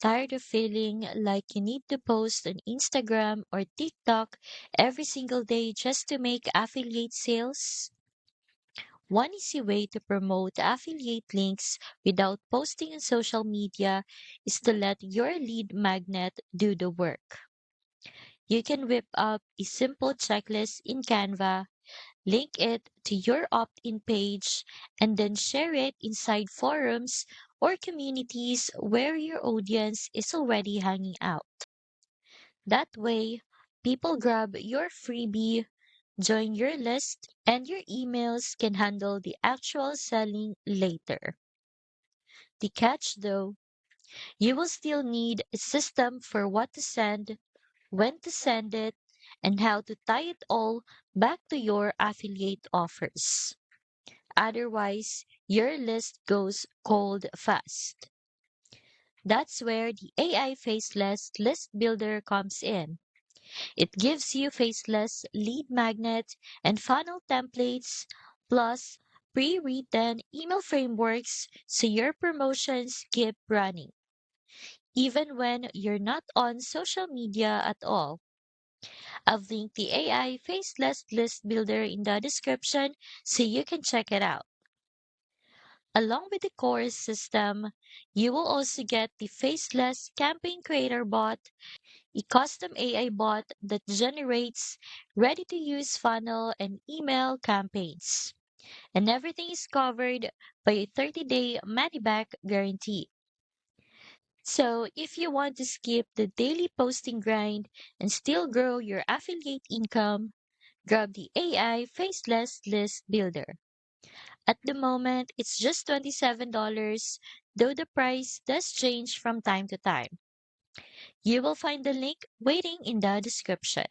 Tired of feeling like you need to post on Instagram or TikTok every single day just to make affiliate sales? One easy way to promote affiliate links without posting on social media is to let your lead magnet do the work. You can whip up a simple checklist in Canva, link it to your opt in page, and then share it inside forums or communities where your audience is already hanging out. That way, people grab your freebie, join your list, and your emails can handle the actual selling later. The catch though, you will still need a system for what to send, when to send it, and how to tie it all back to your affiliate offers. Otherwise, your list goes cold fast. That's where the AI Faceless List Builder comes in. It gives you faceless lead magnet and funnel templates, plus pre-written email frameworks so your promotions keep running, even when you're not on social media at all. I've linked the AI Faceless List Builder in the description so you can check it out. Along with the core system, you will also get the Faceless Campaign Creator Bot, a custom AI bot that generates ready to use funnel and email campaigns. And everything is covered by a 30-day money back guarantee. So, if you want to skip the daily posting grind and still grow your affiliate income, grab the AI Faceless List Builder. At the moment, it's just $27, though the price does change from time to time. You will find the link waiting in the description.